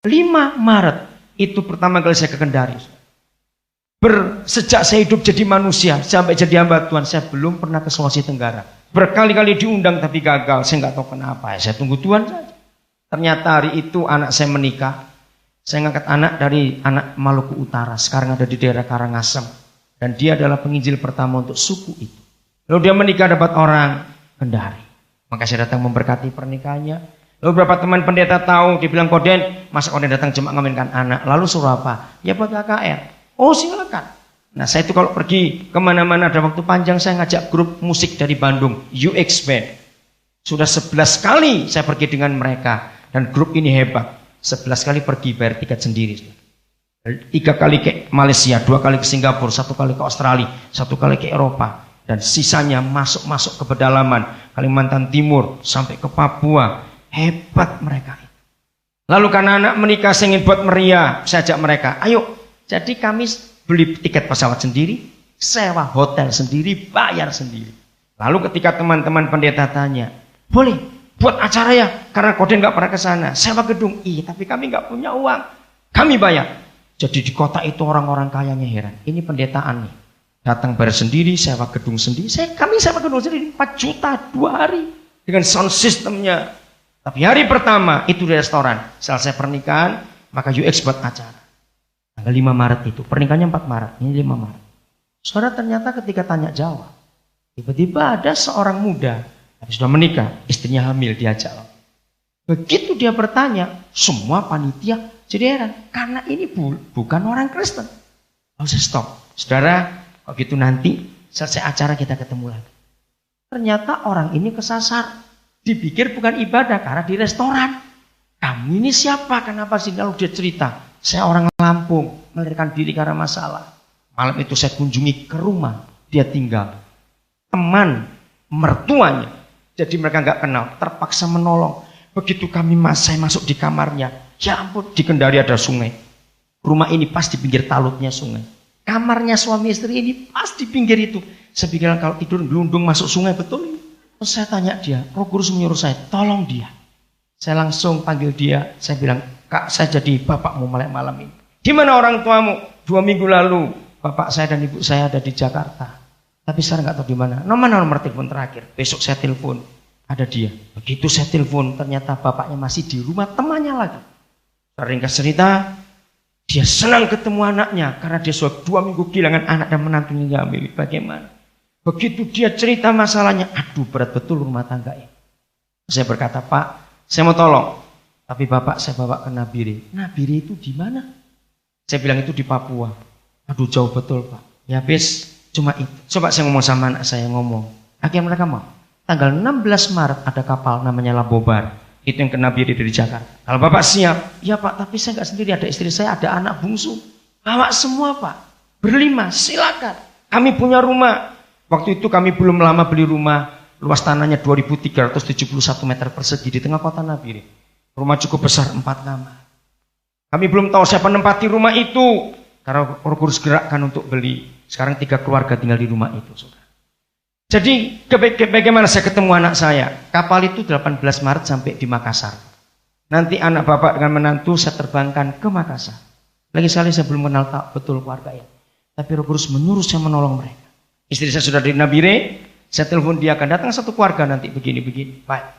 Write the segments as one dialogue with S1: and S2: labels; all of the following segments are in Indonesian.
S1: 5 Maret itu pertama kali saya ke Kendari. Sejak saya hidup jadi manusia sampai jadi hamba Tuhan, saya belum pernah ke Sulawesi Tenggara. Berkali-kali diundang tapi gagal. Saya nggak tahu kenapa. Saya tunggu Tuhan saja. Ternyata hari itu anak saya menikah. Saya ngangkat anak dari anak Maluku Utara. Sekarang ada di daerah Karangasem. Dan dia adalah penginjil pertama untuk suku itu. Lalu dia menikah dapat orang Kendari. Maka saya datang memberkati pernikahannya. Lalu beberapa teman pendeta tahu. Dia bilang, Koden, masa Koden datang cuma ngawinkan anak. Lalu suruh apa? Ya buat KKR. Oh silakan. Nah saya itu kalau pergi kemana-mana ada waktu panjang, saya ngajak grup musik dari Bandung, UX Band. Sudah 11 kali saya pergi dengan mereka. Dan grup ini hebat. 11 kali pergi bayar tiket sendiri. 3 kali ke Malaysia, 2 kali ke Singapura, 1 kali ke Australia, 1 kali ke Eropa. Dan sisanya masuk ke pedalaman, Kalimantan Timur, sampai ke Papua. Hebat mereka. Lalu karena anak menikah saya ingin buat meriah, saya ajak mereka, ayo. Jadi kami beli tiket pesawat sendiri, sewa hotel sendiri, bayar sendiri. Lalu ketika teman-teman pendeta tanya, boleh buat acara ya? Karena Koden nggak pernah ke sana. Sewa gedung, iya tapi kami nggak punya uang. Kami bayar. Jadi di kota itu orang-orang kayanya heran. Ini pendetaan nih. Datang bayar sendiri, sewa gedung sendiri. Kami sewa gedung sendiri 4 juta 2 hari. Dengan sound systemnya. Tapi hari pertama itu di restoran. Selesai pernikahan, maka UX buat acara. Tanggal 5 Maret itu, pernikahannya 4 Maret, ini 5 Maret. Saudara ternyata ketika tanya jawab, tiba-tiba ada seorang muda, yang sudah menikah, istrinya hamil, diajak. Begitu dia bertanya, semua panitia jadi heran, karena ini bukan orang Kristen. Lalu saya stop, saudara, kalau gitu nanti selesai acara kita ketemu lagi. Ternyata orang ini kesasar, dipikir bukan ibadah, karena di restoran. Kamu ini siapa? Kenapa sih? Lalu dia cerita. Saya orang Lampung, melarikan diri karena masalah. Malam itu saya kunjungi ke rumah, dia tinggal. Teman mertuanya, jadi mereka nggak kenal, terpaksa menolong. Begitu saya masuk di kamarnya, ya ampun, di Kendari ada sungai. Rumah ini pas di pinggir talutnya sungai. Kamarnya suami istri ini pas di pinggir itu. Saya pikir kalau tidur gelundung masuk sungai, betul. Terus saya tanya dia, Roh Kudus menyuruh saya, tolong dia. Saya langsung panggil dia, saya bilang, Kak, saya jadi bapakmu malam ini. Di mana orang tuamu? 2 minggu lalu, bapak saya dan ibu saya ada di Jakarta. Tapi saya nggak tahu di mana. Nomor telepon terakhir. Besok saya telepon, ada dia. Begitu saya telepon, ternyata bapaknya masih di rumah temannya lagi. Ringkas cerita, dia senang ketemu anaknya karena dia sudah 2 minggu kehilangan anak dan menantunya diambil. Bagaimana? Begitu dia cerita masalahnya, aduh berat betul rumah tangga ini. Saya berkata, Pak, saya mau tolong. Tapi bapak saya bawa ke Nabire. Nabire itu di mana? Saya bilang itu di Papua. Aduh jauh betul Pak. Ya bis, cuma itu. Coba saya ngomong sama anak saya ngomong. Akhirnya mereka mau. Tanggal 16 Maret ada kapal namanya Labobar. Itu yang ke Nabire dari Jakarta. Kalau bapak siap, ya Pak, tapi saya nggak sendiri. Ada istri saya, ada anak bungsu. Bawa semua Pak. Berlima, silakan. Kami punya rumah. Waktu itu kami belum lama beli rumah. Luas tanahnya 2.371 meter persegi di tengah kota Nabire. Rumah cukup besar 4 kamar. Kami belum tahu siapa menempati rumah itu. Karena Roh Kudus gerakkan untuk beli. Sekarang 3 keluarga tinggal di rumah itu. Saudara. Jadi bagaimana saya ketemu anak saya. Kapal itu 18 Maret sampai di Makassar. Nanti anak bapak dengan menantu saya terbangkan ke Makassar. Lagi sekali saya belum kenal betul keluarga ya. Tapi Roh Kudus menyuruh saya menolong mereka. Istri saya sudah di Nabire. Saya telepon dia akan datang satu keluarga nanti begini-begini. Baik.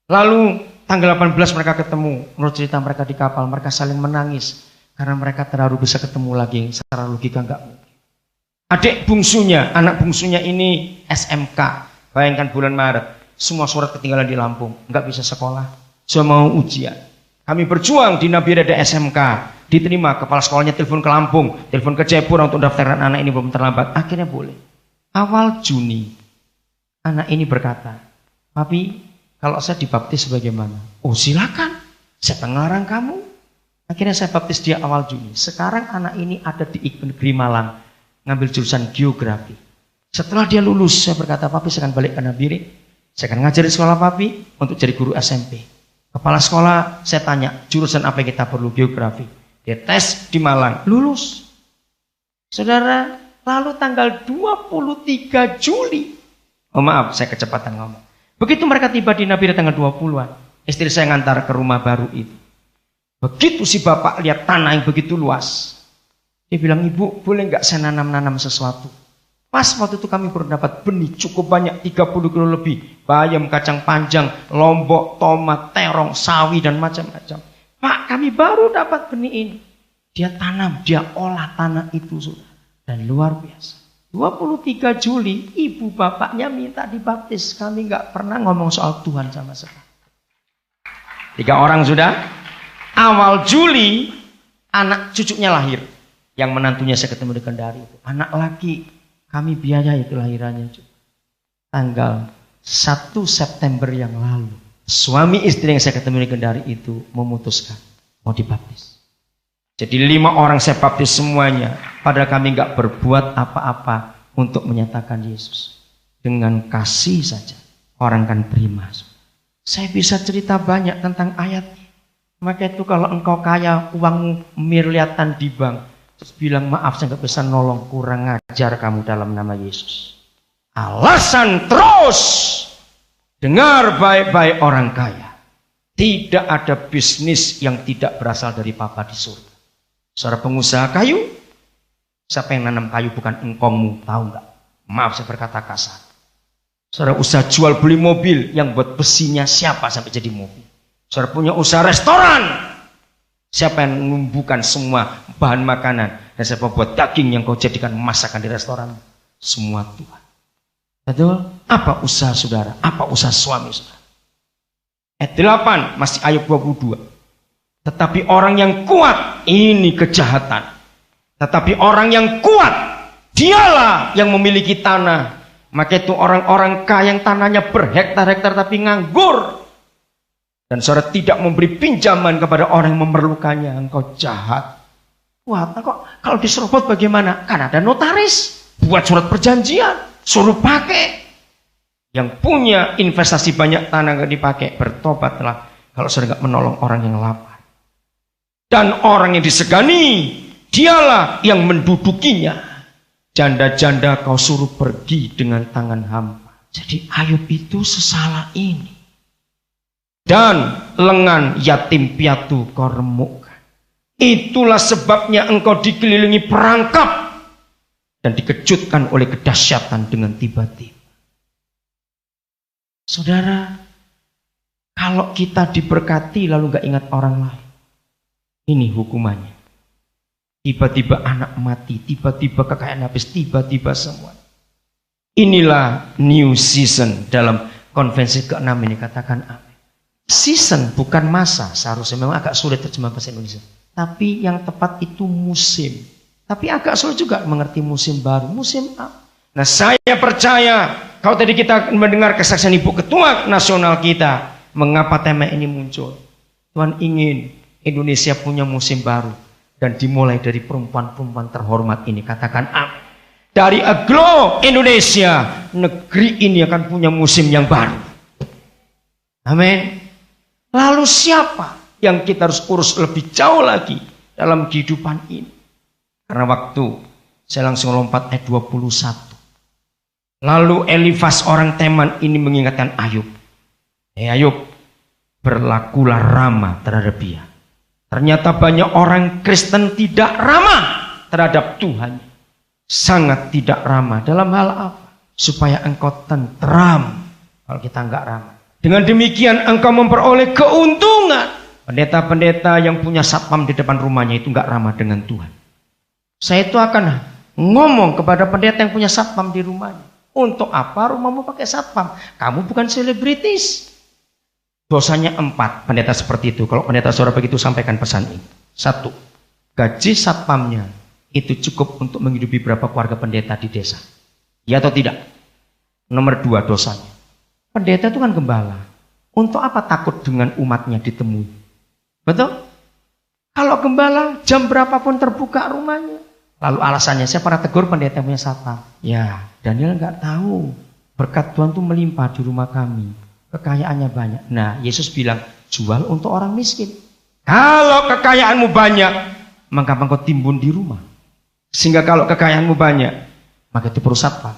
S1: Lalu tanggal 18 mereka ketemu, menurut cerita mereka di kapal, mereka saling menangis. Karena mereka terharu bisa ketemu lagi, secara logika enggak mungkin. Adik bungsunya, anak bungsunya ini SMK, bayangkan bulan Maret, semua surat ketinggalan di Lampung, enggak bisa sekolah, semua mau ujian. Kami berjuang di Nabire ada SMK, diterima, kepala sekolahnya telepon ke Lampung, telepon ke Jayapura untuk daftaran anak ini belum terlambat, akhirnya boleh. Awal Juni, anak ini berkata, Papi, kalau saya dibaptis bagaimana? Oh silakan, siapa ngelarang kamu? Akhirnya saya baptis dia awal Juni. Sekarang anak ini ada di Negeri Malang, ngambil jurusan geografi. Setelah dia lulus, saya berkata, Papi saya akan balik ke Nabire. Saya akan ngajar di sekolah Papi untuk jadi guru SMP. Kepala sekolah, saya tanya, jurusan apa yang kita perlu? Geografi. Dia tes di Malang, lulus. Saudara, lalu tanggal 23 Juli. Oh maaf, saya kecepatan ngomong. Begitu mereka tiba di Nabire tanggal 20-an, istri saya ngantar ke rumah baru itu. Begitu si bapak lihat tanah yang begitu luas, dia bilang, ibu boleh nggak saya nanam sesuatu? Pas waktu itu kami baru dapat benih cukup banyak, 30 kilo lebih. Bayam, kacang panjang, lombok, tomat, terong, sawi, dan macam-macam. Pak, kami baru dapat benih ini. Dia tanam, dia olah tanah itu, sudah. Dan luar biasa. 23 Juli, ibu bapaknya minta dibaptis. Kami nggak pernah ngomong soal Tuhan sama sekali. 3 orang sudah. Awal Juli, anak cucunya lahir. Yang menantunya saya ketemu di Kendari. Anak laki, kami biayai kelahirannya juga. Tanggal 1 September yang lalu, suami istri yang saya ketemu di Kendari itu memutuskan mau dibaptis. Jadi 5 orang saya baptis semuanya. Padahal kami nggak berbuat apa-apa untuk menyatakan Yesus. Dengan kasih saja orang kan terima. Saya bisa cerita banyak tentang ayat. Maka itu kalau engkau kaya, uangmu miliatan di bank, terus bilang maaf saya nggak bisa nolong, kurang ajar kamu dalam nama Yesus. Alasan terus. Dengar baik-baik orang kaya. Tidak ada bisnis yang tidak berasal dari Bapa di surga. Saudara pengusaha kayu, siapa yang nanam kayu bukan engkongmu, tahu nggak? Maaf saya berkata kasar. Saudara usaha jual beli mobil, yang buat besinya siapa sampai jadi mobil? Saudara punya usaha restoran, siapa yang menumbuhkan semua bahan makanan, dan siapa buat daging yang kau jadikan masakan di restoran? Semua Tuhan. Betul? Apa usaha saudara? Apa usaha suami saudara? Ayat 8 masih Ayub 22. Tetapi orang yang kuat, ini kejahatan. Tetapi orang yang kuat, dialah yang memiliki tanah. Maka itu orang-orang kaya yang tanahnya berhektar-hektar tapi nganggur. Dan saudara tidak memberi pinjaman kepada orang yang memerlukannya. Engkau jahat. Wah, kok kalau diserobot bagaimana? Kan ada notaris. Buat surat perjanjian. Suruh pakai. Yang punya investasi banyak tanah nggak dipakai. Bertobatlah kalau saudara nggak menolong orang yang lapar. Dan orang yang disegani, dialah yang mendudukinya. Janda-janda kau suruh pergi dengan tangan hampa. Jadi Ayub itu sesalah ini. Dan lengan yatim piatu kau remukkan. Itulah sebabnya engkau dikelilingi perangkap dan dikejutkan oleh kedahsyatan dengan tiba-tiba. Saudara, kalau kita diberkati lalu gak ingat orang lain, ini hukumannya. Tiba-tiba anak mati, tiba-tiba kekayaan habis, tiba-tiba semua. Inilah new season dalam konvensi ke-6 ini, katakan amin. Season bukan masa, seharusnya memang agak sulit terjemah bahasa Indonesia. Tapi yang tepat itu musim. Tapi agak sulit juga mengerti musim baru, musim apa. Nah saya percaya, kalau tadi kita mendengar kesaksian Ibu Ketua Nasional kita, mengapa tema ini muncul. Tuhan ingin Indonesia punya musim baru. Dan dimulai dari perempuan-perempuan terhormat ini, katakan amin. Dari Aglo Indonesia, negeri ini akan punya musim yang baru. Amin. Lalu siapa yang kita harus urus lebih jauh lagi dalam kehidupan ini? Karena waktu, saya langsung lompat ayat 21. Lalu Elifas orang Teman ini mengingatkan Ayub. Ayub, berlakulah ramah terhadap dia. Ternyata banyak orang Kristen tidak ramah terhadap Tuhan. Sangat tidak ramah. Dalam hal apa? Supaya engkau tentram. Kalau kita enggak ramah. Dengan demikian engkau memperoleh keuntungan. Pendeta-pendeta yang punya satpam di depan rumahnya itu enggak ramah dengan Tuhan. Saya itu akan ngomong kepada pendeta yang punya satpam di rumahnya. Untuk apa rumahmu pakai satpam? Kamu bukan selebritis. Dosanya 4 pendeta seperti itu. Kalau pendeta saudara begitu, sampaikan pesan ini. 1. Gaji satpamnya itu cukup untuk menghidupi berapa keluarga pendeta di desa. Ya atau tidak? Nomor 2 dosanya. Pendeta itu kan gembala. Untuk apa takut dengan umatnya ditemui? Betul? Kalau gembala jam berapapun terbuka rumahnya. Lalu alasannya, saya pernah tegur pendeta punya satpam. Ya, Daniel nggak tahu. Berkat Tuhan itu melimpah di rumah kami. Kekayaannya banyak. Nah, Yesus bilang, jual untuk orang miskin. Kalau kekayaanmu banyak, maka engkau timbun di rumah. Sehingga kalau kekayaanmu banyak, maka itu perlu satpam.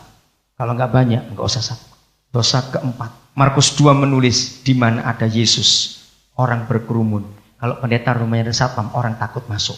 S1: Kalau enggak banyak, enggak usah satpam. Dosa keempat. Markus 2 menulis, di mana ada Yesus, orang berkerumun. Kalau pendeta rumahnya ada satpam, orang takut masuk.